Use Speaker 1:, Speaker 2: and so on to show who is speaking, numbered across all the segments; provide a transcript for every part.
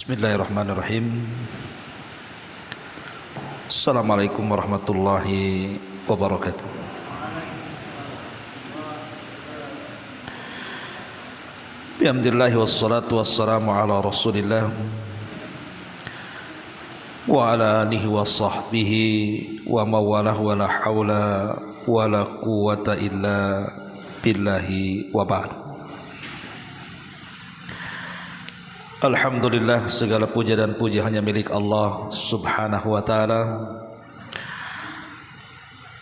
Speaker 1: Bismillahirrahmanirrahim. Assalamualaikum warahmatullahi wabarakatuh. Bihamdillahi wassalatu wassalamu ala rasulillah wa ala alihi wa sahbihi wa mawalah wa la hawla wa la quwata illa billahi wa ba'du. Alhamdulillah, segala puja dan puji hanya milik Allah subhanahu wa ta'ala.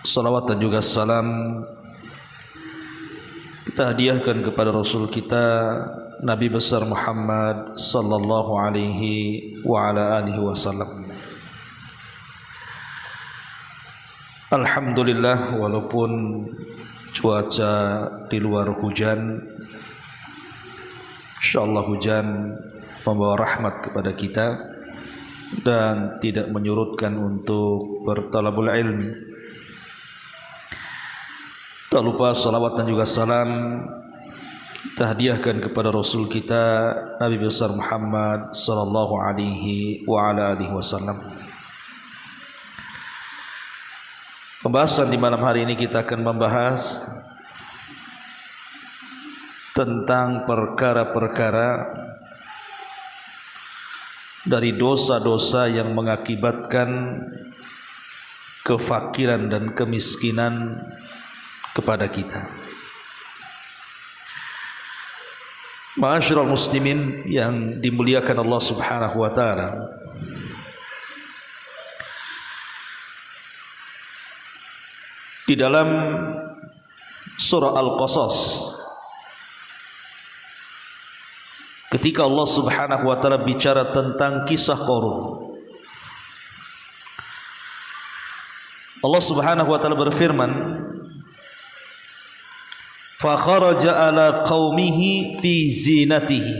Speaker 1: Salawat dan juga salam kita hadiahkan kepada Rasul kita Nabi besar Muhammad sallallahu alaihi wa ala alihi wasallam. Alhamdulillah, walaupun cuaca di luar hujan, insyaallah hujan membawa rahmat kepada kita dan tidak menyurutkan untuk bertalabul ilmi. Tak lupa salawat dan juga salam kita hadiahkan kepada Rasul kita Nabi besar Muhammad sallallahu alaihi wa ala alihi wasallam. Pembahasan di malam hari ini kita akan membahas tentang perkara-perkara dari dosa-dosa yang mengakibatkan kefakiran dan kemiskinan kepada kita. Ma'asyiral muslimin yang dimuliakan Allah subhanahu wa ta'ala, di dalam surah Al-Qasas, ketika Allah subhanahu wa ta'ala bicara tentang kisah Qarun, Allah subhanahu wa ta'ala berfirman, fa kharaja ala qaumihi fi zinatihi,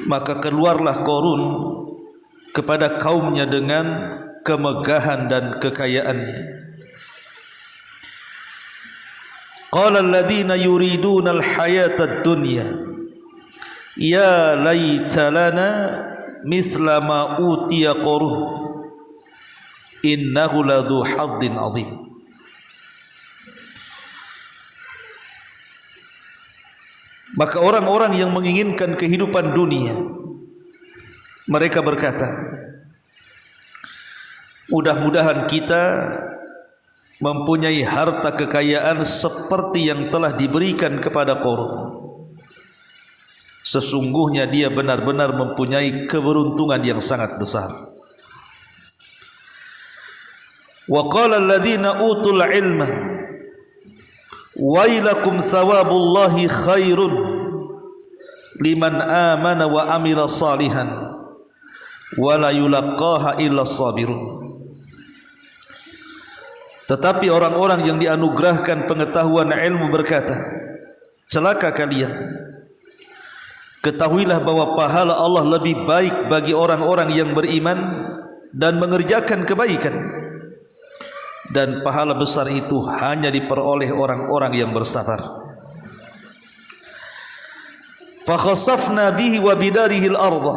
Speaker 1: maka keluarlah Qarun kepada kaumnya dengan kemegahan dan kekayaannya. Qala alladhina yuriduna al-hayata ad-dunya ya laita lana misla ma utiya Qarun innahu ladhu haddin azim. Maka orang-orang yang menginginkan kehidupan dunia, mereka berkata, mudah-mudahan kita mempunyai harta kekayaan seperti yang telah diberikan kepada Qarun. Sesungguhnya dia benar-benar mempunyai keberuntungan yang sangat besar. Wa qala alladhina utul ilma wailakum thawabullahi khairun liman amana wa amila salihan wa la yulaqaha illa sabirun. Tetapi orang-orang yang dianugerahkan pengetahuan ilmu berkata, celaka kalian, ketahuilah bahwa pahala Allah lebih baik bagi orang-orang yang beriman dan mengerjakan kebaikan, dan pahala besar itu hanya diperoleh orang-orang yang bersabar. Fa khasafna bihi wa bidarihi al-ardh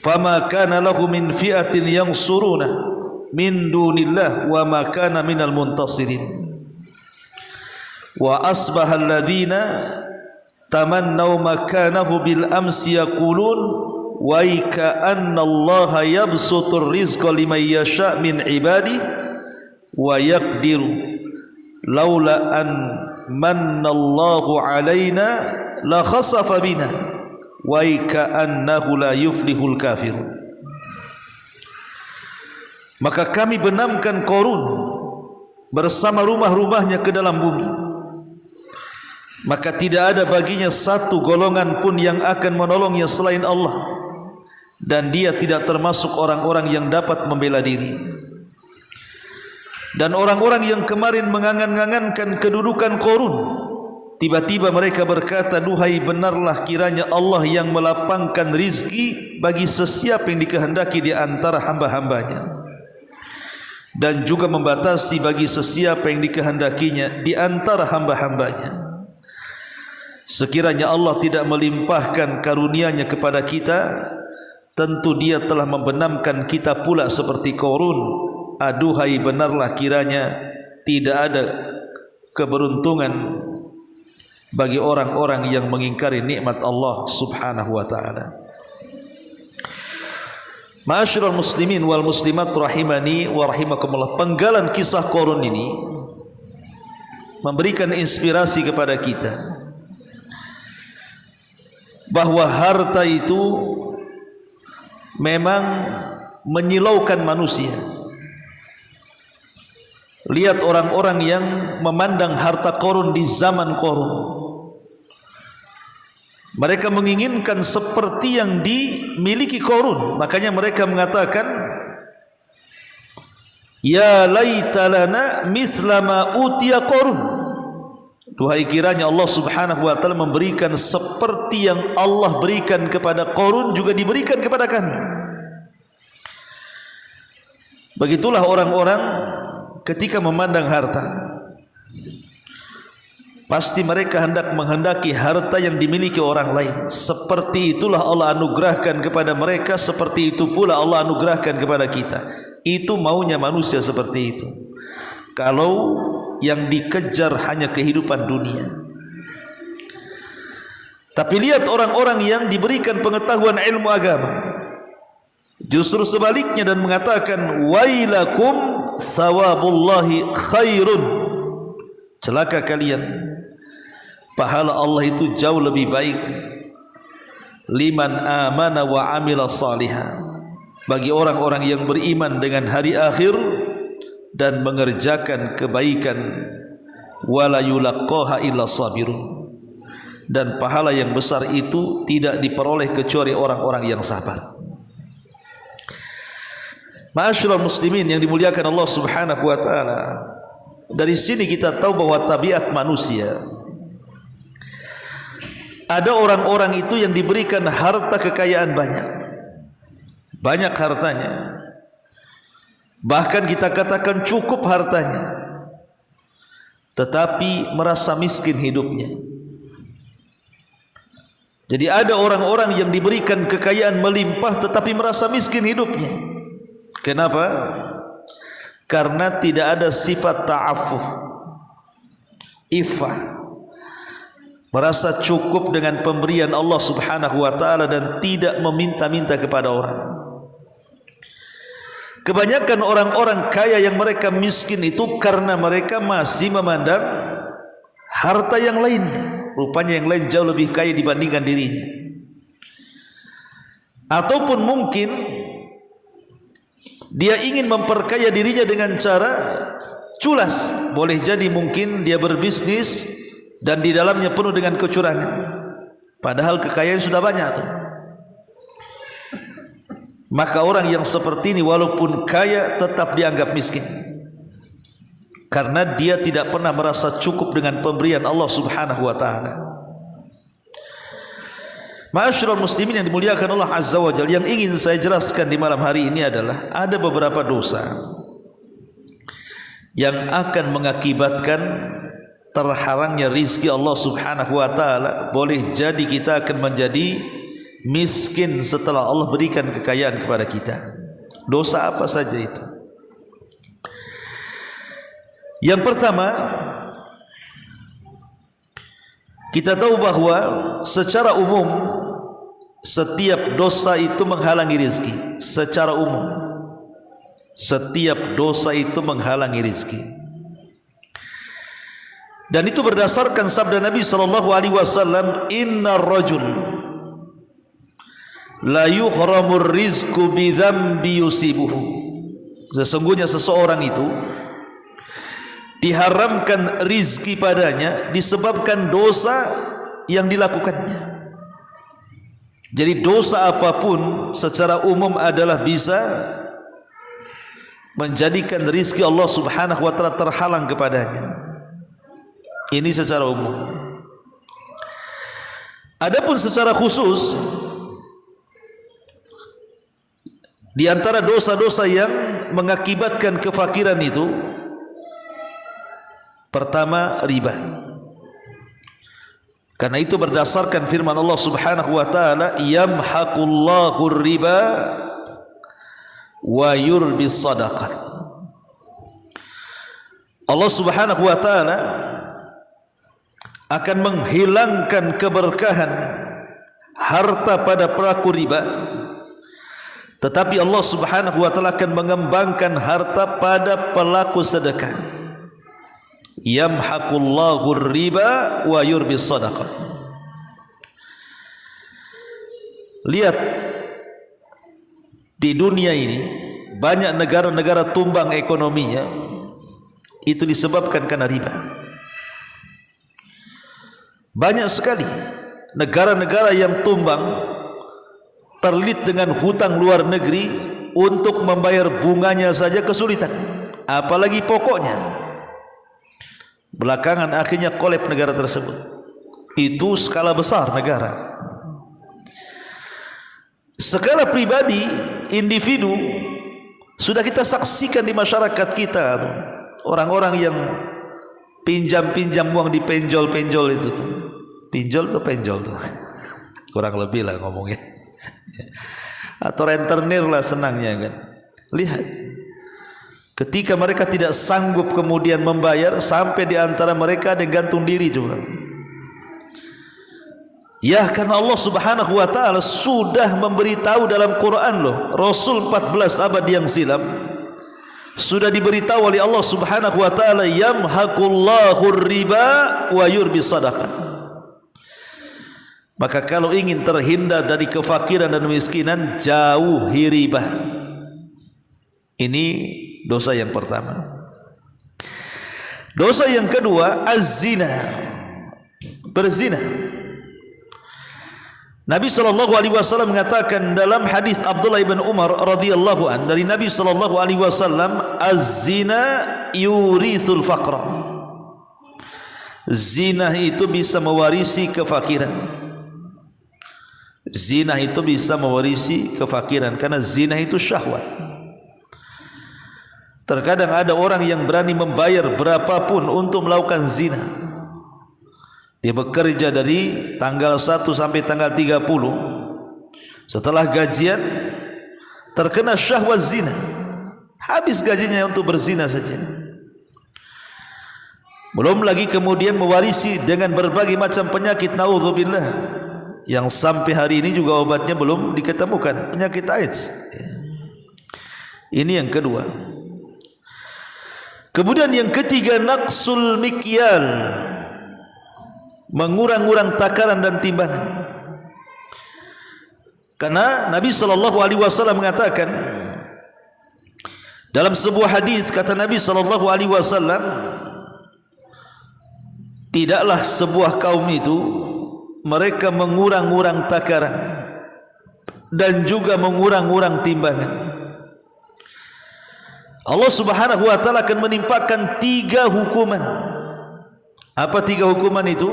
Speaker 1: fama kana lahu min fi'atin yansuruna min dunillah wa ma kana minal muntasirin wa asbaha alladhina tamannaw makanahu bil amsi yaqulun wa ka'anna allaha yabsutur rizqa liman yasha' min ibadihi wa yaqdiru laula an manna allahu alaina la khasafa bina wa ka'annahu la yuflihul kafirun. Maka kami benamkan Qarun bersama rumah-rumahnya ke dalam bumi, maka tidak ada baginya satu golongan pun yang akan menolongnya selain Allah, dan dia tidak termasuk orang-orang yang dapat membela diri. Dan orang-orang yang kemarin mengangan-angankan kedudukan Qarun, tiba-tiba mereka berkata, duhai benarlah kiranya Allah yang melapangkan rizki bagi sesiapa yang dikehendaki di antara hamba-hambanya, dan juga membatasi bagi sesiapa yang dikehendakinya di antara hamba-hambanya. Sekiranya Allah tidak melimpahkan karunia-Nya kepada kita, tentu Dia telah membenamkan kita pula seperti Qarun. Aduhai, benarlah kiranya tidak ada keberuntungan bagi orang-orang yang mengingkari nikmat Allah Subhanahu wa taala. Ma'asyiral muslimin wal muslimat rahimani wa rahimakumullah. Penggalan kisah Qarun ini memberikan inspirasi kepada kita bahwa harta itu memang menyilaukan manusia. Lihat orang-orang yang memandang harta Qarun di zaman Qarun. Mereka menginginkan seperti yang dimiliki Qarun. Makanya mereka mengatakan, ya laita lana mithla ma utiya Qarun. Duhai kiranya Allah Subhanahu wa taala memberikan seperti yang Allah berikan kepada Qarun juga diberikan kepada kami. Begitulah orang-orang ketika memandang harta, pasti mereka hendak menghendaki harta yang dimiliki orang lain. Seperti itulah Allah anugerahkan kepada mereka, seperti itu pula Allah anugerahkan kepada kita. Itu maunya manusia seperti itu. Kalau yang dikejar hanya kehidupan dunia. Tapi lihat orang-orang yang diberikan pengetahuan ilmu agama, justru sebaliknya dan mengatakan, wailakum thawabullahi khairun. Celaka kalian, pahala Allah itu jauh lebih baik. Liman amana wa amila salihah, bagi orang-orang yang beriman dengan hari akhir dan mengerjakan kebaikan. Wala yulaqqaha illa sabirun, dan pahala yang besar itu tidak diperoleh kecuali orang-orang yang sabar. Ma'asyiral muslimin yang dimuliakan Allah Subhanahu wa taala, dari sini kita tahu bahwa tabiat manusia, ada orang-orang itu yang diberikan harta kekayaan banyak hartanya, bahkan kita katakan cukup hartanya, tetapi merasa miskin hidupnya. Jadi ada orang-orang yang diberikan kekayaan melimpah tetapi merasa miskin hidupnya. Kenapa? Karena tidak ada sifat ta'affuf, iffah, merasa cukup dengan pemberian Allah Subhanahu wa taala dan tidak meminta-minta kepada orang. Kebanyakan orang-orang kaya yang mereka miskin itu karena mereka masih memandang harta yang lainnya, rupanya yang lain jauh lebih kaya dibandingkan dirinya. Ataupun mungkin dia ingin memperkaya dirinya dengan cara culas. Boleh jadi mungkin dia berbisnis dan di dalamnya penuh dengan kecurangan, padahal kekayaan sudah banyak tuh. Maka orang yang seperti ini walaupun kaya tetap dianggap miskin, karena dia tidak pernah merasa cukup dengan pemberian Allah Subhanahu wa taala. Ma'asyiral muslimin yang dimuliakan Allah Azza wa Jalla, yang ingin saya jelaskan di malam hari ini adalah ada beberapa dosa yang akan mengakibatkan terhalangnya rizki Allah Subhanahu wa taala. Boleh jadi kita akan menjadi miskin setelah Allah berikan kekayaan kepada kita. Dosa apa saja itu? Yang pertama, kita tahu bahwa secara umum setiap dosa itu menghalangi rezeki. Secara umum setiap dosa itu menghalangi rezeki. Dan itu berdasarkan sabda Nabi SAW, innar rajul la yuhramur rizqu bi dzambi yusibuhu. Sesungguhnya seseorang itu diharamkan rizki padanya disebabkan dosa yang dilakukannya. Jadi dosa apapun secara umum adalah bisa menjadikan rizki Allah Subhanahu wa taala terhalang kepadanya. Ini secara umum. Adapun secara khusus, di antara dosa-dosa yang mengakibatkan kefakiran itu, pertama riba. Karena itu berdasarkan firman Allah Subhanahu wa taala, yamhaqullahu riba wa yurbis sadaqat. Allah Subhanahu wa taala akan menghilangkan keberkahan harta pada pelaku riba, tetapi Allah Subhanahu wa taala akan mengembangkan harta pada pelaku sedekah. Yamhaqullahu riba wa yurbis sadaqat. Lihat di dunia ini banyak negara-negara tumbang ekonominya, itu disebabkan karena riba. Banyak sekali negara-negara yang tumbang terlilit dengan hutang luar negeri, untuk membayar bunganya saja kesulitan, apalagi pokoknya. Belakangan akhirnya kolab negara tersebut. Itu skala besar negara. Skala pribadi, individu, sudah kita saksikan di masyarakat kita. Orang-orang yang pinjam-pinjam uang di penjol-penjol itu. Pinjol atau penjol tuh? Kurang lebih lah ngomongnya. Atau rentenir lah senangnya kan. Lihat, ketika mereka tidak sanggup kemudian membayar, sampai di antara mereka ada yang gantung diri juga. Ya, karena Allah Subhanahu wa taala sudah memberitahu dalam Quran loh. Rasul 14 abad yang silam sudah diberitahu oleh Allah Subhanahu wa taala, yamhaqullahu riba wa yurbis sadaqat. Maka kalau ingin terhindar dari kefakiran dan kemiskinan, jauhi riba. Ini dosa yang pertama. Dosa yang kedua, az-zina, berzina. Nabi SAW mengatakan dalam hadis Abdullah bin Umar radhiyallahu an, dari Nabi SAW, az-zina yurithul faqra. Zina itu bisa mewarisi kefakiran. Zina itu bisa mewarisi kefakiran, karena zina itu syahwat. Terkadang ada orang yang berani membayar berapapun untuk melakukan zina. Dia bekerja dari tanggal 1 sampai tanggal 30. Setelah gajian terkena syahwat zina, habis gajinya untuk berzina saja. Belum lagi kemudian mewarisi dengan berbagai macam penyakit, naudzubillah, yang sampai hari ini juga obatnya belum diketemukan, penyakit AIDS. Ini yang kedua. Kemudian yang ketiga, naqsul mikyal, mengurang-urang takaran dan timbangan. Karena Nabi SAW mengatakan dalam sebuah hadis, kata Nabi SAW, tidaklah sebuah kaum itu mereka mengurang-urang takaran dan juga mengurang-urang timbangan. Allah Subhanahu wa taala akan menimpakan 3 hukuman. Apa 3 hukuman itu?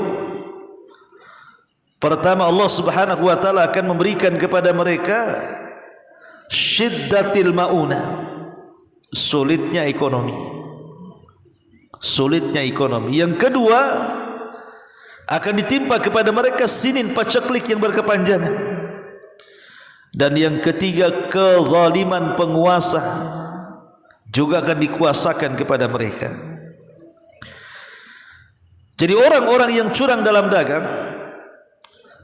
Speaker 1: Pertama, Allah Subhanahu wa taala akan memberikan kepada mereka syiddatil mauna, sulitnya ekonomi. Sulitnya ekonomi. Yang kedua, akan ditimpa kepada mereka sinin paceklik yang berkepanjangan. Dan yang ketiga, kezaliman penguasa juga akan dikuasakan kepada mereka. Jadi orang-orang yang curang dalam dagang,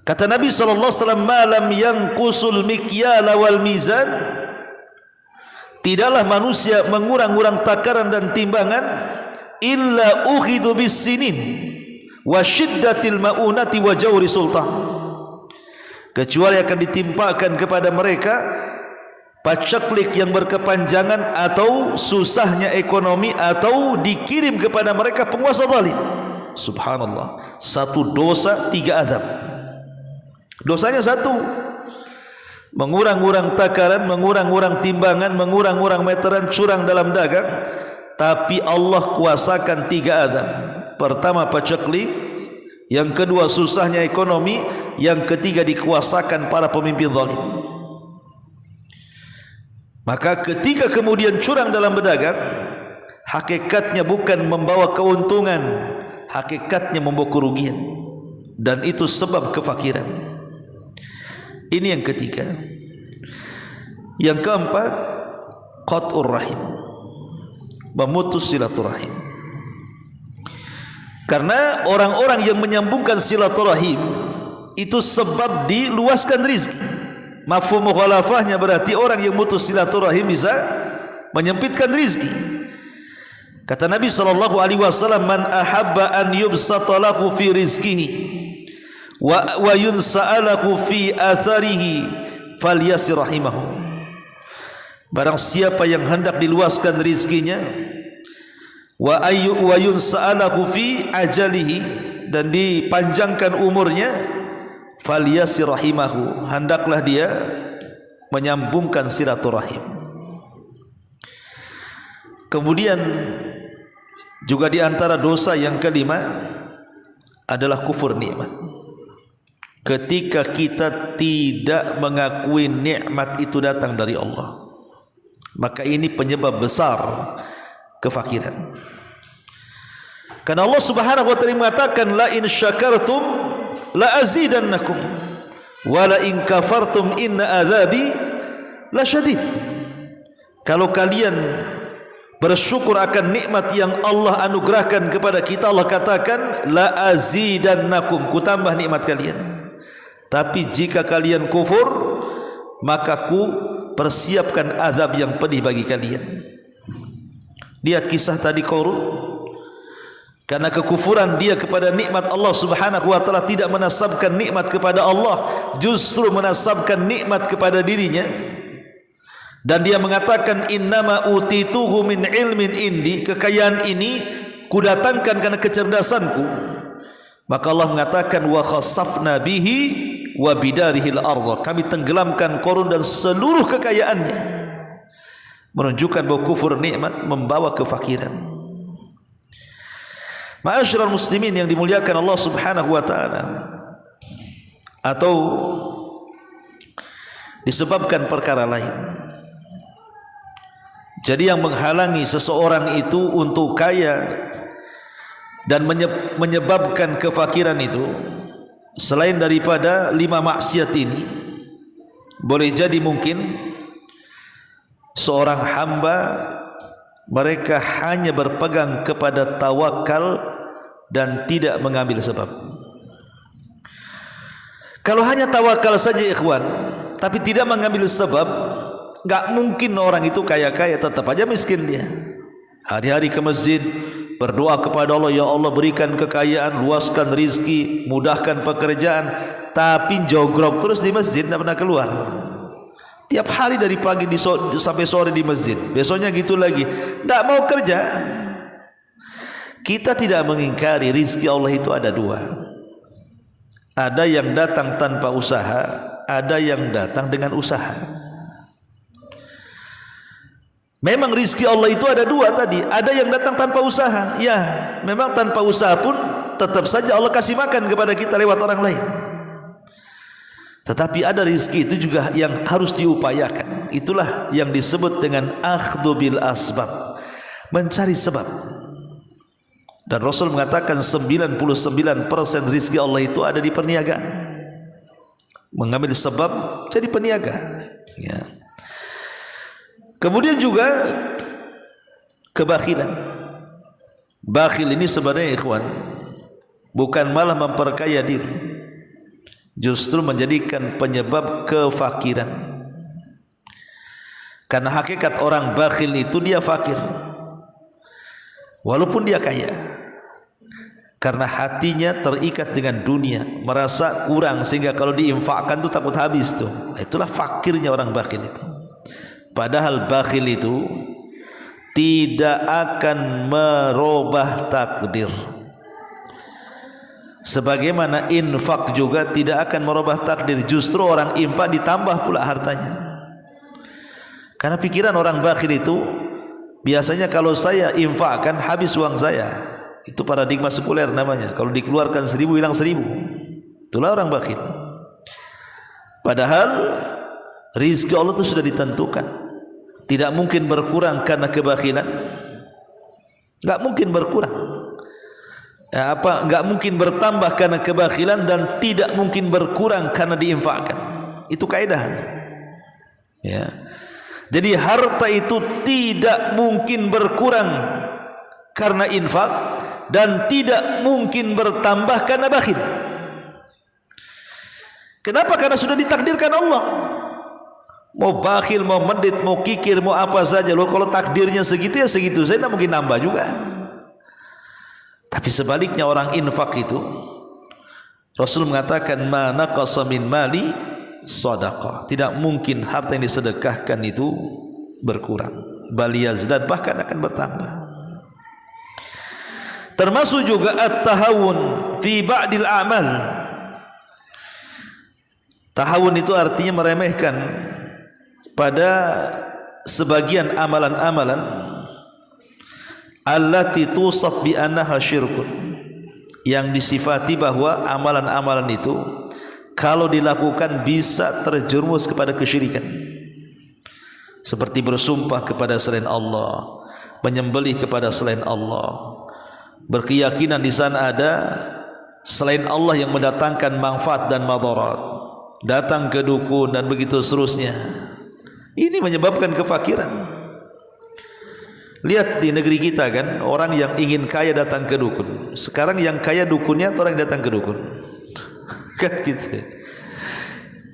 Speaker 1: kata Nabi SAW, malam yang kusul mikyala wal mizan, tidaklah manusia mengurang-urang takaran dan timbangan, illa ukhidu bis sinin wa syiddatil maunati wa jawri sultan, kecuali akan ditimpakan kepada mereka paceklik yang berkepanjangan, atau susahnya ekonomi, atau dikirim kepada mereka penguasa zalim. Subhanallah, 1 dosa 3 azab. Dosanya 1, mengurang-urang takaran, mengurang-urang timbangan, mengurang-urang meteran, curang dalam dagang. Tapi Allah kuasakan 3 azab. Pertama paceklik, yang kedua susahnya ekonomi, yang ketiga dikuasakan para pemimpin zalim. Maka ketika kemudian curang dalam berdagang, hakikatnya bukan membawa keuntungan, hakikatnya membawa kerugian. dan itu sebab kefakiran. Ini yang ketiga. Yang keempat, qat'ur rahim, memutus silaturahim. Karena orang-orang yang menyambungkan silaturahim itu sebab diluaskan rizki. Mafhum mukhalafahnya berarti orang yang memutus silaturahim bisa menyempitkan rizki. Kata Nabi SAW, man ahabba an yubsata lahu fi rizkihi wa yunsa'alahu fi atharihi falyasir rahimahu. Barang siapa yang hendak diluaskan rizkinya, wa yunsa'alahu fi ajalihi, dan dipanjangkan umurnya, falyasir rahimahu, hendaklah dia menyambungkan silaturahim. Kemudian juga di antara dosa yang kelima adalah kufur nikmat. Ketika kita tidak mengakui nikmat itu datang dari Allah, maka ini penyebab besar kefakiran. Karena Allah Subhanahu wa taala mengatakan, la in syakartum la azidannakum wa la in kafartum inna adzabi lasyadid. Kalau kalian bersyukur akan nikmat yang Allah anugerahkan kepada kita, Allah katakan la azidannakum, ku tambah nikmat kalian. Tapi jika kalian kufur, maka ku persiapkan azab yang pedih bagi kalian. Lihat kisah tadi Qarun, karena kekufuran dia kepada nikmat Allah Subhanahu wa taala, tidak menasabkan nikmat kepada Allah, justru menasabkan nikmat kepada dirinya. Dan dia mengatakan, innama utituhu min ilmin indi, kekayaan ini kudatangkan karena kecerdasanku. Maka Allah mengatakan, wa khasafna bihi wa bidarihil ardh, kami tenggelamkan Qarun dan seluruh kekayaannya. Menunjukkan bahwa kufur nikmat membawa kefakiran. Ma'asyiral muslimin yang dimuliakan Allah Subhanahu wa taala, atau disebabkan perkara lain. Jadi yang menghalangi seseorang itu untuk kaya dan menyebabkan kefakiran itu, selain daripada 5 maksiat ini, boleh jadi mungkin seorang hamba mereka hanya berpegang kepada tawakal dan tidak mengambil sebab. Kalau hanya tawakal saja ikhwan, tapi tidak mengambil sebab, enggak mungkin orang itu kaya-kaya, tetap aja miskin dia. Hari-hari ke masjid berdoa kepada Allah, ya Allah berikan kekayaan, luaskan rizki, mudahkan pekerjaan, tapi jogrok terus di masjid, tidak pernah keluar. Tiap hari dari pagi sampai sore di masjid, besoknya gitu lagi, tidak mau kerja. Kita tidak mengingkari rizki Allah itu ada 2. Ada yang datang tanpa usaha, ada yang datang dengan usaha. Memang rizki Allah itu ada 2 tadi. Ada yang datang tanpa usaha. Ya, memang tanpa usaha pun tetap saja Allah kasih makan kepada kita lewat orang lain. Tetapi ada rizki itu juga yang harus diupayakan. Itulah yang disebut dengan akhdhu bil asbab, mencari sebab. Dan Rasul mengatakan 99% rizki Allah itu ada di perniagaan. Mengambil sebab jadi peniaga, ya. Kemudian juga kebakhilan. Bakhil ini sebenarnya ikhwan bukan malah memperkaya diri, justru menjadikan penyebab kefakiran. Karena hakikat orang bakhil itu dia fakir walaupun dia kaya, karena hatinya terikat dengan dunia, merasa kurang sehingga kalau diinfakkan tuh takut habis tuh. Itulah fakirnya orang bakhil itu. Padahal bakhil itu tidak akan merubah takdir, sebagaimana infak juga tidak akan merubah takdir. Justru orang infak ditambah pula hartanya. Karena pikiran orang bakhil itu biasanya, kalau saya infakkan habis uang saya. Itu paradigma sekuler namanya. Kalau dikeluarkan 1000 hilang 1000. Itulah orang bakhil. Padahal rizki Allah itu sudah ditentukan, tidak mungkin berkurang karena kebakhilan, enggak mungkin berkurang. enggak mungkin bertambah karena kebakhilan dan tidak mungkin berkurang karena diinfakkan. Itu kaidahnya. Ya. Jadi harta itu tidak mungkin berkurang karena infak dan tidak mungkin bertambah karena bakhil. Kenapa? Karena sudah ditakdirkan Allah. Mau bakhil, mau medit, mau kikir, mau apa saja. Loh, kalau takdirnya segitu ya segitu. Saya tidak mungkin nambah juga. Tapi sebaliknya orang infak itu, Rasul mengatakan ma naqasa min mali sadaqah. Tidak mungkin harta yang disedekahkan itu berkurang. Bal yazdad, bahkan akan bertambah. Termasuk juga at-tahawun fi ba'dil a'mal. Tahawun itu artinya meremehkan pada sebagian amalan-amalan allati tusaf bi annaha syirkun, yang disifati bahwa amalan-amalan itu kalau dilakukan bisa terjerumus kepada kesyirikan, seperti bersumpah kepada selain Allah, menyembelih kepada selain Allah, berkeyakinan di sana ada selain Allah yang mendatangkan manfaat dan madarat, datang ke dukun dan begitu seterusnya. Ini menyebabkan kefakiran. Lihat di negeri kita kan, orang yang ingin kaya datang ke dukun. Sekarang yang kaya dukunnya atau orang yang datang ke dukun? Kan gitu.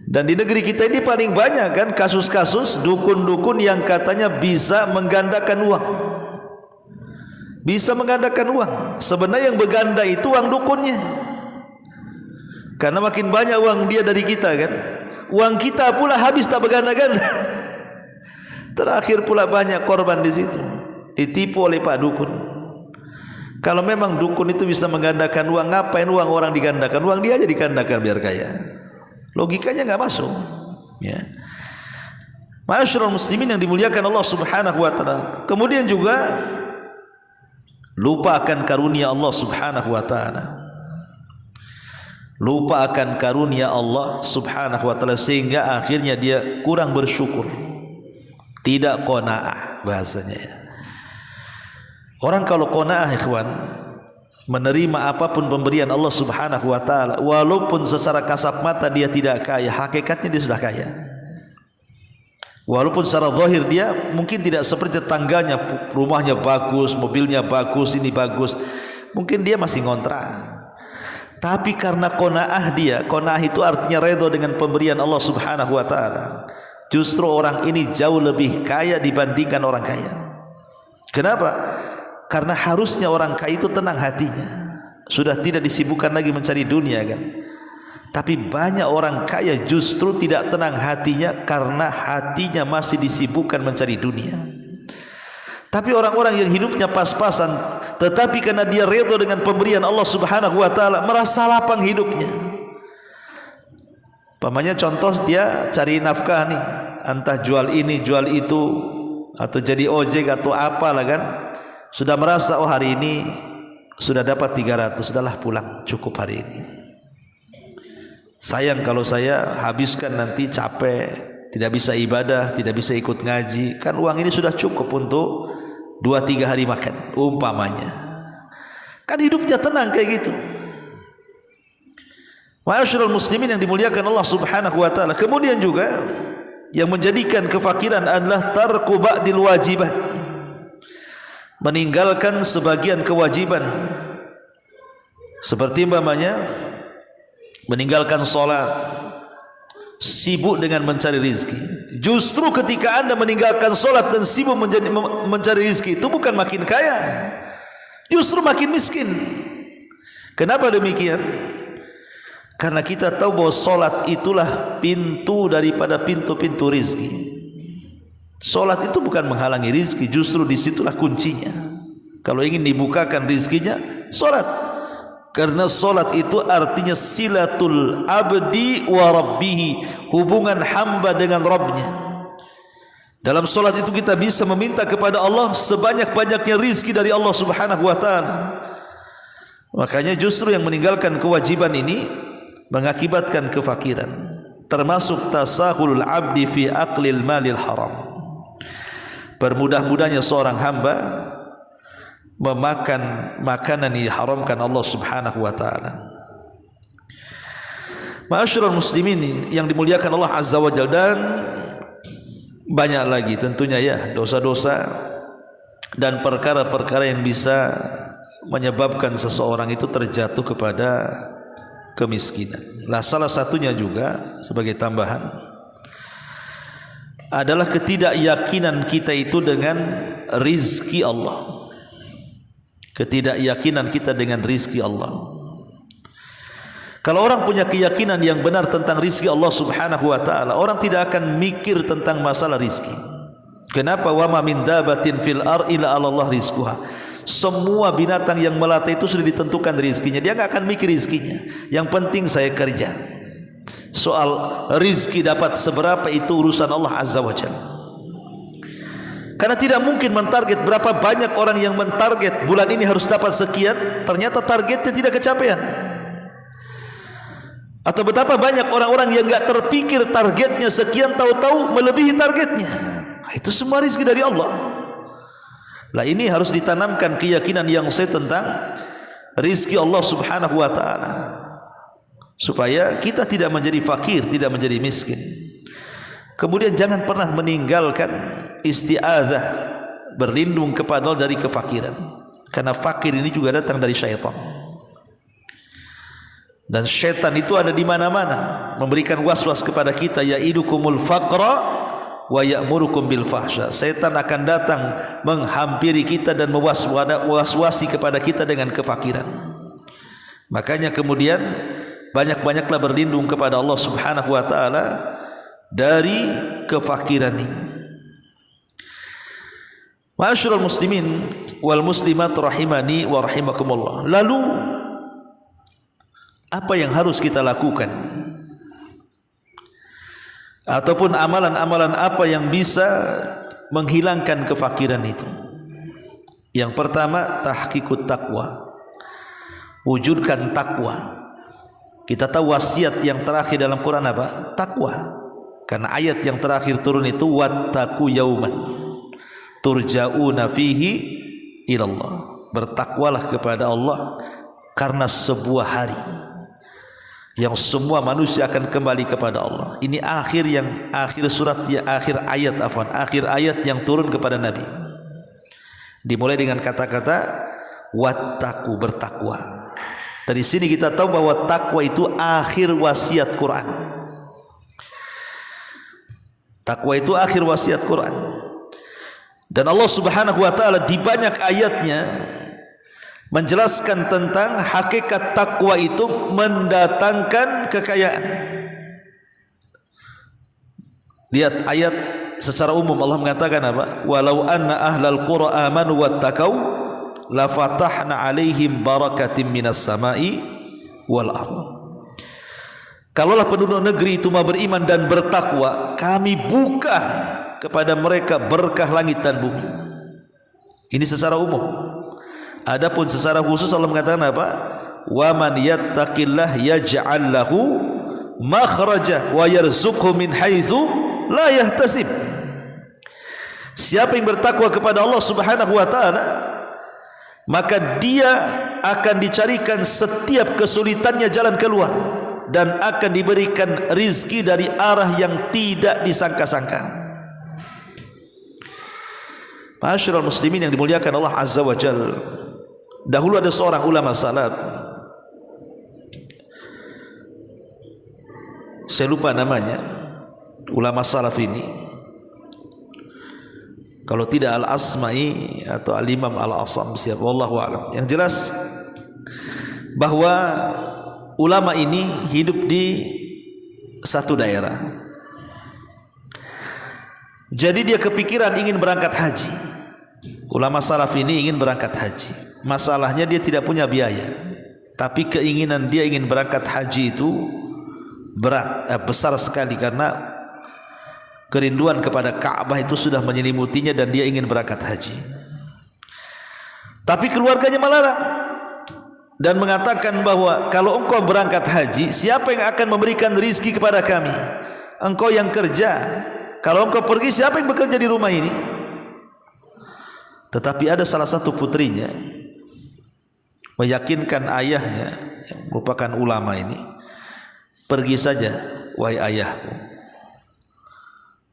Speaker 1: Dan di negeri kita ini paling banyak kan kasus-kasus dukun-dukun yang katanya bisa menggandakan uang. Bisa menggandakan uang. Sebenarnya yang berganda itu uang dukunnya. Karena makin banyak uang dia dari kita kan, uang kita pula habis tak berganda-ganda. Terakhir pula banyak korban di situ, ditipu oleh Pak Dukun. Kalau memang dukun itu bisa menggandakan uang, ngapain uang orang digandakan? Uang dia aja digandakan biar kaya. Logikanya enggak masuk. Ya. Ma'asyiral muslimin yang dimuliakan Allah Subhanahu wa taala. Kemudian juga lupa akan karunia Allah Subhanahu wa taala. Lupa akan karunia Allah Subhanahu wa taala sehingga akhirnya dia kurang bersyukur. Tidak qanaah bahasanya ya. Orang kalau qanaah ikhwan, menerima apapun pemberian Allah Subhanahu wa taala, walaupun secara kasat mata dia tidak kaya, hakikatnya dia sudah kaya. Walaupun secara zahir dia mungkin tidak seperti tetangganya, rumahnya bagus, mobilnya bagus, ini bagus, mungkin dia masih ngontrak. Tapi karena qanaah dia, qanaah itu artinya redha dengan pemberian Allah Subhanahu wa taala. Justru orang ini jauh lebih kaya dibandingkan orang kaya. Kenapa? Karena harusnya orang kaya itu tenang hatinya, sudah tidak disibukkan lagi mencari dunia kan. Tapi banyak orang kaya justru tidak tenang hatinya karena hatinya masih disibukkan mencari dunia. Tapi orang-orang yang hidupnya pas-pasan, tetapi karena dia redha dengan pemberian Allah Subhanahu wa taala, merasa lapang hidupnya. Pamannya contoh dia cari nafkah nih, entah jual ini, jual itu, atau jadi ojek atau apalah kan. Sudah merasa oh hari ini sudah dapat 300, sudahlah pulang, cukup hari ini. Sayang kalau saya habiskan nanti capek, tidak bisa ibadah, tidak bisa ikut ngaji. Kan uang ini sudah cukup untuk 2-3 hari makan, umpamanya. Kan hidupnya tenang kayak gitu. Ma'asyiral muslimin yang dimuliakan Allah Subhanahu wa taala. Kemudian juga yang menjadikan kefakiran adalah tarku ba'dil wajibat, meninggalkan sebagian kewajiban, seperti umpamanya meninggalkan salat, sibuk dengan mencari rizki. Justru ketika anda meninggalkan salat dan sibuk mencari rizki, itu bukan makin kaya, justru makin miskin. Kenapa demikian? Karena kita tahu bahwa solat itulah pintu daripada pintu-pintu rizki. Solat itu bukan menghalangi rizki, justru disitulah kuncinya. Kalau ingin dibukakan rizkinya, solat. Karena solat itu artinya silatul abdi wa rabbihi, hubungan hamba dengan Rabbnya. Dalam solat itu kita bisa meminta kepada Allah sebanyak-banyaknya rizki dari Allah Subhanahu wa ta'ala. Makanya justru yang meninggalkan kewajiban ini mengakibatkan kefakiran, termasuk tasahulul abdi fi aqlil malil haram. Bermudah-mudahnya seorang hamba memakan makanan yang diharamkan Allah Subhanahu wa taala. Ma'asyiral muslimin yang dimuliakan Allah Azza wa Jalla, dan banyak lagi tentunya ya dosa-dosa dan perkara-perkara yang bisa menyebabkan seseorang itu terjatuh kepada kemiskinan. Lah salah satunya juga sebagai tambahan adalah ketidakyakinan kita itu dengan rizki Allah. Ketidakyakinan kita dengan rizki Allah. Kalau orang punya keyakinan yang benar tentang rizki Allah Subhanahu wa taala, orang tidak akan mikir tentang masalah rizki. Kenapa? Wa ma min dabatin fil ardi illa 'ala Allah rizquha. Semua binatang yang melata itu sudah ditentukan rizkinya. Dia enggak akan mikir rizkinya. Yang penting saya kerja. Soal rizki dapat seberapa itu urusan Allah Azza wa Jalla. Karena tidak mungkin mentarget. Berapa banyak orang yang mentarget bulan ini harus dapat sekian, ternyata targetnya tidak kecapean. Atau betapa banyak orang-orang yang enggak terpikir targetnya sekian, tahu-tahu melebihi targetnya. Itu semua rizki dari Allah. Lah ini harus ditanamkan keyakinan yang saya tentang rizki Allah Subhanahu wa taala, supaya kita tidak menjadi fakir, tidak menjadi miskin. Kemudian jangan pernah meninggalkan isti'adzah, berlindung kepada Allah dari kefakiran. Karena fakir ini juga datang dari syaitan. Dan syaitan itu ada di mana-mana, memberikan was-was kepada kita, ya'idukumul faqra wa ya'murukum bil fahsya. Syaitan akan datang menghampiri kita dan mewaswasi kepada kita dengan kefakiran. Makanya kemudian banyak-banyaklah berlindung kepada Allah Subhanahu wa taala dari kefakiran ini. Ma'asyiral muslimin wal muslimat rahimani wa rahimakumullah. Lalu apa yang harus kita lakukan? Ataupun amalan-amalan apa yang bisa menghilangkan kefakiran itu? Yang pertama, tahqiqut taqwa. Wujudkan takwa. Kita tahu wasiat yang terakhir dalam Quran apa? Takwa. Karena ayat yang terakhir turun itu wattaqu yauman turja'una fihi ilallah. Bertakwalah kepada Allah karena sebuah hari yang semua manusia akan kembali kepada Allah. Ini akhir surat, ya, akhir ayat yang turun kepada Nabi. Dimulai dengan kata-kata wattaqu, bertakwa. Dari sini kita tahu bahwa takwa itu akhir wasiat Quran. Takwa itu akhir wasiat Quran. Dan Allah Subhanahu wa taala di banyak ayatnya menjelaskan tentang hakikat takwa itu mendatangkan kekayaan. Lihat ayat secara umum Allah mengatakan apa? Walau anna ahlal qura amanu wattaqau la fatahna alaihim barakatim minas samai wal ardh. Kalaulah penduduk negeri itu mau beriman dan bertakwa, kami buka kepada mereka berkah langit dan bumi. Ini secara umum. Adapun secara khusus Allah mengatakan apa? Wa man yattaqillah yaj'al lahu makhraja wa yarzuqhu min haitsu la yahtasib. Siapa yang bertakwa kepada Allah Subhanahu wa taala, maka dia akan dicarikan setiap kesulitannya jalan keluar dan akan diberikan rizki dari arah yang tidak disangka-sangka. Ma'asyiral muslimin yang dimuliakan Allah Azza wa Jalla. Dahulu ada seorang ulama salaf, saya lupa namanya, ulama salaf ini, kalau tidak Al-Asma'i atau Al-Imam Al-Asam, siapa, wallahu a'lam. Yang jelas bahwa ulama ini hidup di satu daerah. Jadi dia kepikiran ingin berangkat haji. Ulama salaf ini ingin berangkat haji. Masalahnya dia tidak punya biaya, tapi keinginan dia ingin berangkat haji itu besar sekali, karena kerinduan kepada Ka'bah itu sudah menyelimutinya dan dia ingin berangkat haji. Tapi keluarganya melarang dan mengatakan bahwa kalau engkau berangkat haji, siapa yang akan memberikan rizki kepada kami? Engkau yang kerja. Kalau engkau pergi, siapa yang bekerja di rumah ini? Tetapi ada salah satu putrinya meyakinkan ayahnya yang merupakan ulama ini, pergi saja wahai ayahku,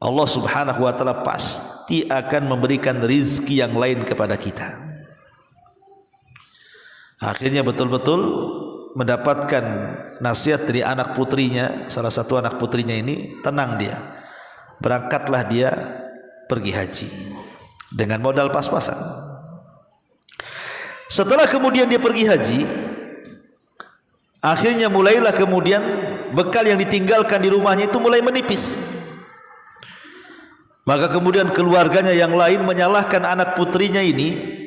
Speaker 1: Allah subhanahu wa ta'ala pasti akan memberikan rizki yang lain kepada kita. Akhirnya betul-betul mendapatkan nasihat dari anak putrinya, salah satu anak putrinya ini, tenang dia, berangkatlah dia pergi haji dengan modal pas-pasan. Setelah kemudian dia pergi haji, akhirnya mulailah kemudian bekal yang ditinggalkan di rumahnya itu mulai menipis. Maka kemudian keluarganya yang lain menyalahkan anak putrinya ini,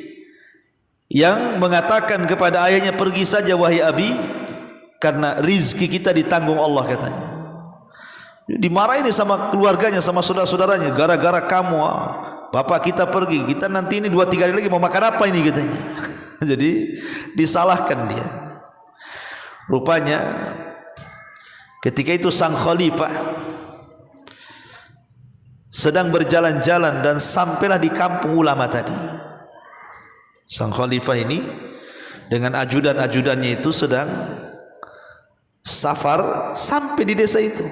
Speaker 1: yang mengatakan kepada ayahnya, pergi saja wahai abi, karena rizki kita ditanggung Allah katanya. Dimarahin sama keluarganya, sama saudara-saudaranya, gara-gara kamu bapak kita pergi, kita nanti ini 2-3 hari lagi mau makan apa ini katanya. Jadi disalahkan dia. Rupanya ketika itu sang khalifah sedang berjalan-jalan dan sampailah di kampung ulama tadi. Sang khalifah ini dengan ajudan-ajudannya itu sedang safar sampai di desa itu.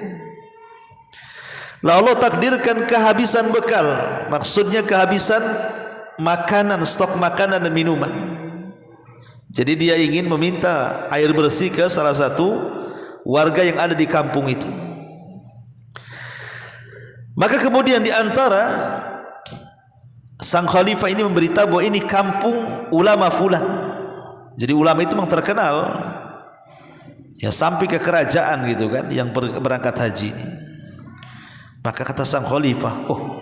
Speaker 1: Lalu Allah takdirkan kehabisan bekal, maksudnya kehabisan makanan, stok makanan dan minuman. Jadi dia ingin meminta air bersih ke salah satu warga yang ada di kampung itu. Maka kemudian di antara sang khalifah ini memberitahu bahwa ini kampung ulama fulan. Jadi ulama itu memang terkenal, ya sampai ke kerajaan gitu kan, yang berangkat haji ini. Maka kata sang khalifah, oh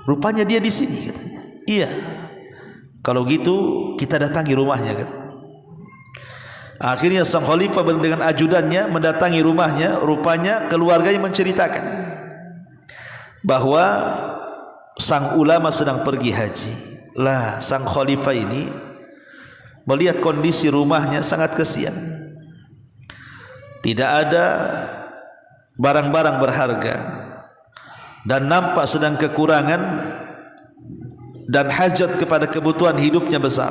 Speaker 1: rupanya dia di sini katanya. Iya, kalau gitu kita datangi rumahnya katanya. Akhirnya sang khalifah dengan ajudannya mendatangi rumahnya. Rupanya keluarganya menceritakan bahwa sang ulama sedang pergi haji. Lah sang khalifah ini melihat kondisi rumahnya sangat kesian, tidak ada barang-barang berharga dan nampak sedang kekurangan dan hajat kepada kebutuhan hidupnya besar.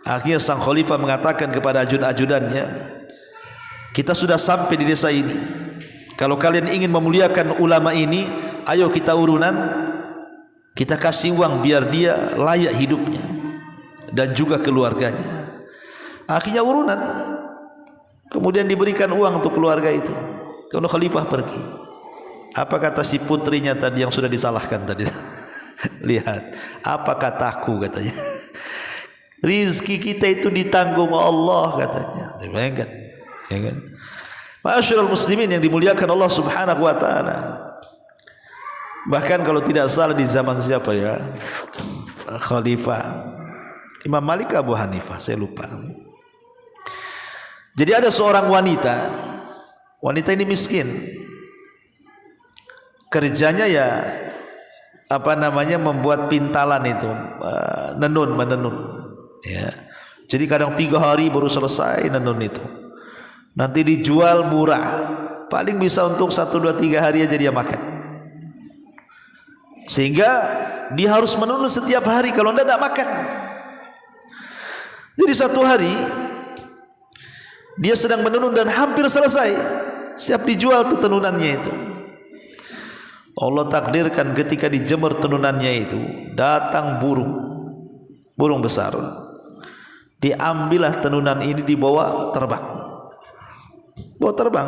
Speaker 1: Akhirnya sang khalifah mengatakan kepada ajudan-ajudannya, kita sudah sampai di desa ini, kalau kalian ingin memuliakan ulama ini, ayo kita urunan, kita kasih uang biar dia layak hidupnya dan juga keluarganya. Akhirnya urunan, kemudian diberikan uang untuk keluarga itu. Kemudian khalifah pergi. Apa kata si putrinya tadi yang sudah disalahkan tadi? Lihat, apa kataku katanya? Rizki kita itu ditanggung Allah katanya. Bayangkan, ya kan? Ma'asyiral muslimin yang dimuliakan Allah Subhanahu wa taala. Bahkan kalau tidak salah di zaman siapa ya, Khalifah Imam Malik Abu Hanifah, saya lupa. Jadi ada seorang wanita ini miskin, kerjanya ya membuat pintalan itu, menenun ya. Jadi kadang 3 hari baru selesai nenun itu, nanti dijual murah, paling bisa untuk 1, 2, 3 hari aja dia makan. Sehingga dia harus menenun setiap hari, kalau tidak makan. Jadi satu hari dia sedang menenun dan hampir selesai, siap dijual tuh tenunannya itu. Allah takdirkan ketika dijemur tenunannya itu, datang burung besar, diambillah tenunan ini, dibawa terbang.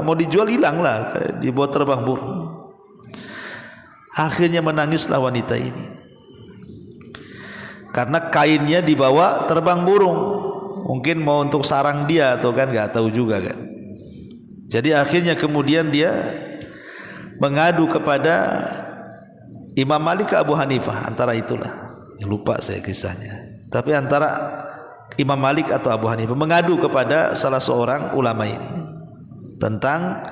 Speaker 1: Mau dijual hilang lah, dibawa terbang burung. Akhirnya menangislah wanita ini, karena kainnya dibawa terbang burung, mungkin mau untuk sarang dia atau kan nggak tahu juga kan. Jadi akhirnya kemudian dia mengadu kepada Imam Malik ke Abu Hanifah, antara itulah, lupa saya kisahnya, tapi antara Imam Malik atau Abu Hanifah mengadu kepada salah seorang ulama ini tentang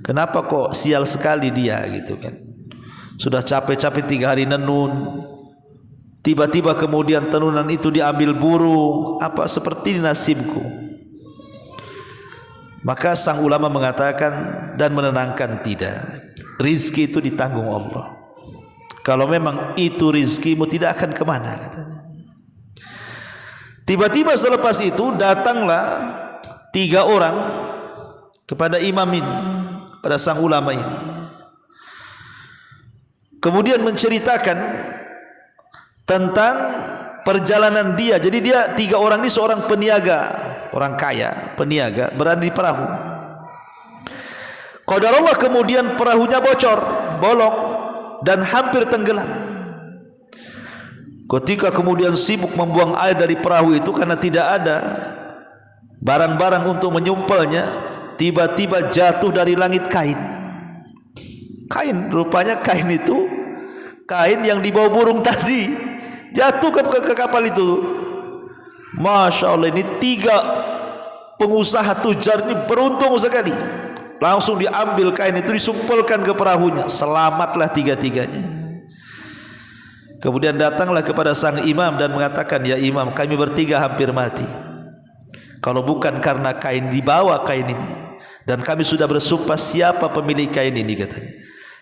Speaker 1: kenapa kok sial sekali dia gitu kan. Sudah capek-capek 3 hari nenun, tiba-tiba kemudian tenunan itu diambil burung, apa seperti nasibku. Maka sang ulama mengatakan dan menenangkan, tidak, rizki itu ditanggung Allah. Kalau memang itu rizkimu tidak akan kemana, katanya. Tiba-tiba selepas itu datanglah 3 orang kepada imam ini, pada sang ulama ini. Kemudian menceritakan tentang perjalanan dia. Jadi dia 3 orang ini seorang peniaga, orang kaya, peniaga, berada di perahu. Qadarullah kemudian perahunya bocor, bolong dan hampir tenggelam. Ketika kemudian sibuk membuang air dari perahu itu karena tidak ada barang-barang untuk menyumpelnya, tiba-tiba jatuh dari langit kain. Kain, rupanya kain itu kain yang dibawa burung tadi jatuh ke kapal itu. Masya Allah, ini 3 pengusaha tujar ini beruntung sekali. Langsung diambil kain itu, disumpelkan ke perahunya. Selamatlah 3-tiganya. Kemudian datanglah kepada sang imam dan mengatakan, ya imam, kami bertiga hampir mati. Kalau bukan karena kain, dibawa kain ini. Dan kami sudah bersumpah siapa pemilik kain ini, katanya.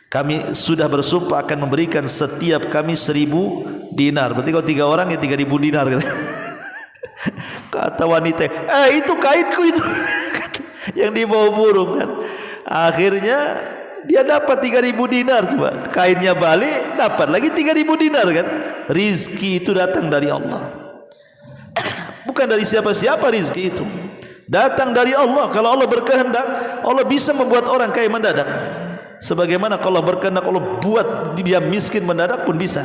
Speaker 1: Kami sudah bersumpah akan memberikan setiap kami 1000 dinar. Berarti kalau 3 orang ya 3000 dinar, katanya. Kata wanita, itu kainku itu yang dibawa burung kan. Akhirnya dia dapat 3000 dinar, coba. Kainnya balik, dapat lagi 3000 dinar kan. Rizki itu datang dari Allah. Bukan dari siapa-siapa rizki itu. Datang dari Allah. Kalau Allah berkehendak, Allah bisa membuat orang kaya mendadak. Sebagaimana kalau Allah berkehendak, Allah buat dia miskin mendadak pun bisa.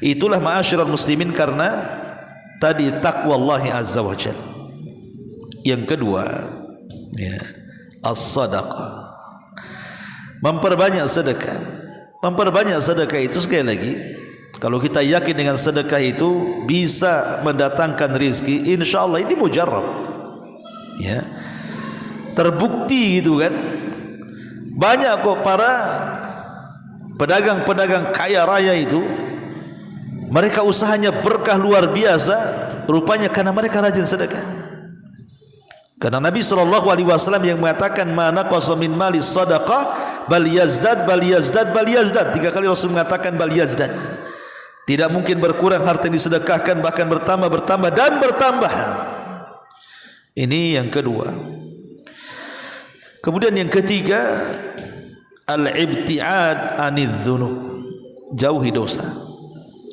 Speaker 1: Itulah ma'asyiral muslimin, karena tadi takwa Allah azza wa jalla. Yang kedua, ya, as-sadaqah. Memperbanyak sedekah. Memperbanyak sedekah itu sekali lagi, kalau kita yakin dengan sedekah itu bisa mendatangkan rizki, insyaallah ini mujarrab. Ya. Terbukti gitu kan. Banyak kok para pedagang-pedagang kaya raya itu, mereka usahanya berkah luar biasa, rupanya karena mereka rajin sedekah. Karena Nabi SAW yang mengatakan, ma naqasa min mali sadaqah bal yazdad bal yazdad bal yazdad. 3 kali Rasul mengatakan bal yazdad. Tidak mungkin berkurang harta yang disedekahkan, bahkan bertambah, bertambah dan bertambah. Ini yang kedua. Kemudian yang ketiga, al-ibti'ad anidz dzunub. Jauhi dosa.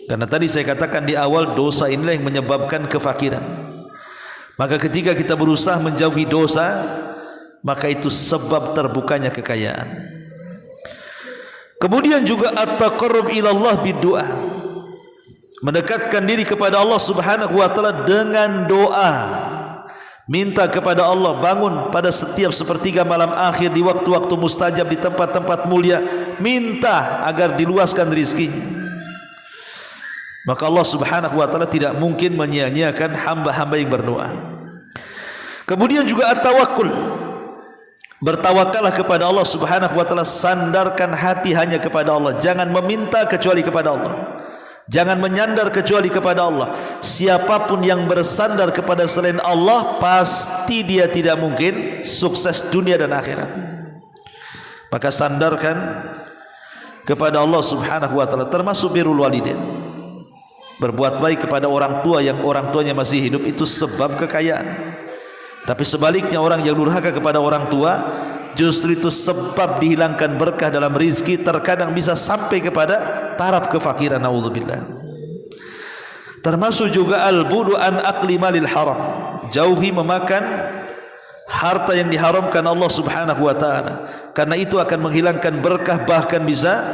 Speaker 1: Karena tadi saya katakan di awal, dosa inilah yang menyebabkan kefakiran. Maka ketika kita berusaha menjauhi dosa, maka itu sebab terbukanya kekayaan. Kemudian juga at-taqarrub ila Allah bid-du'a. Mendekatkan diri kepada Allah Subhanahu wa taala dengan doa. Minta kepada Allah, bangun pada setiap sepertiga malam akhir di waktu-waktu mustajab di tempat-tempat mulia, minta agar diluaskan rizkinya. Maka Allah Subhanahu wa taala tidak mungkin menyia-nyiakan hamba-hamba yang berdoa. Kemudian juga at-tawakkul. Bertawakallah kepada Allah Subhanahu wa taala, sandarkan hati hanya kepada Allah. Jangan meminta kecuali kepada Allah. Jangan menyandar kecuali kepada Allah. Siapapun yang bersandar kepada selain Allah, pasti dia tidak mungkin sukses dunia dan akhirat. Maka sandarkan kepada Allah Subhanahu wa taala, termasuk birrul walidain. Berbuat baik kepada orang tua yang orang tuanya masih hidup itu sebab kekayaan. Tapi sebaliknya, orang yang durhaka kepada orang tua justru itu sebab dihilangkan berkah dalam rizki, terkadang bisa sampai kepada taraf kefakiran. Naudzubillah. Termasuk juga al-budu an akli malil haram. Jauhi memakan harta yang diharamkan Allah Subhanahu wa taala, karena itu akan menghilangkan berkah, bahkan bisa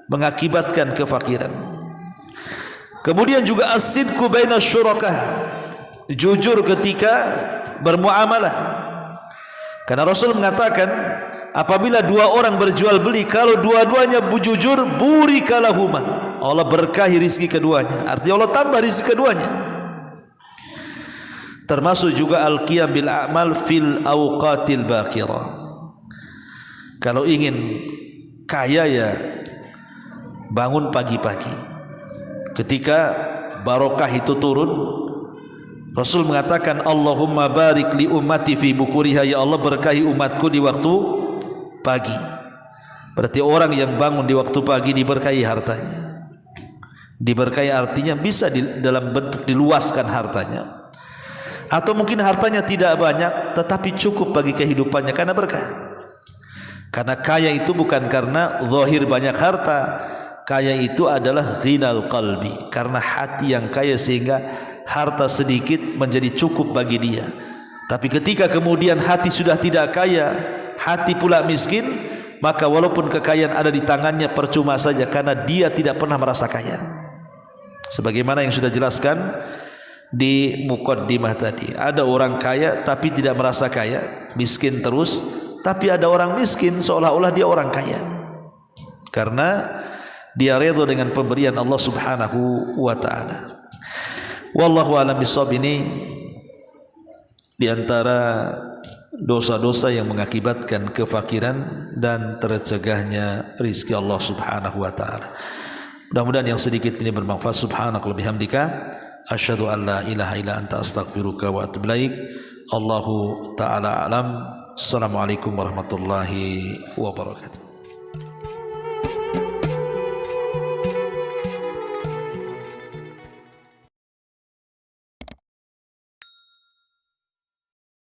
Speaker 1: mengakibatkan kefakiran. Kemudian juga as-sidqu baina syurakah, jujur ketika bermuamalah. Karena Rasul mengatakan, apabila 2 orang berjual beli, kalau dua-duanya jujur, burika lahuma, Allah berkahi rizki keduanya. Artinya Allah tambah rizki keduanya. Termasuk juga al-qiyam bil a'mal fil awqatil baqirah. Kalau ingin kaya, ya bangun pagi-pagi. Ketika barokah itu turun, Rasul mengatakan, Allahumma barik li ummati fi bukuriha, ya Allah berkahi umatku di waktu pagi. Berarti orang yang bangun di waktu pagi diberkahi hartanya. Diberkahi artinya bisa dalam bentuk diluaskan hartanya, atau mungkin hartanya tidak banyak tetapi cukup bagi kehidupannya karena berkah. Karena kaya itu bukan karena zahir banyak harta, kaya itu adalah ghinal qalbi, karena hati yang kaya sehingga harta sedikit menjadi cukup bagi dia. Tapi ketika kemudian hati sudah tidak kaya, hati pula miskin, maka walaupun kekayaan ada di tangannya percuma saja karena dia tidak pernah merasa kaya. Sebagaimana yang sudah jelaskan di muqaddimah tadi, ada orang kaya tapi tidak merasa kaya, miskin terus. Tapi ada orang miskin seolah-olah dia orang kaya, karena dia redha dengan pemberian Allah Subhanahu wa taala. Wallahu a'lam bishawab. Ini di antara dosa-dosa yang mengakibatkan kefakiran dan tercegahnya rizki Allah Subhanahu wa taala. Mudah-mudahan yang sedikit ini bermanfaat. Subhanakallahumma bihamdika asyhadu an la ilaha illa anta astaghfiruka wa atubu ilaik. Allahu taala alam. Assalamualaikum warahmatullahi wabarakatuh.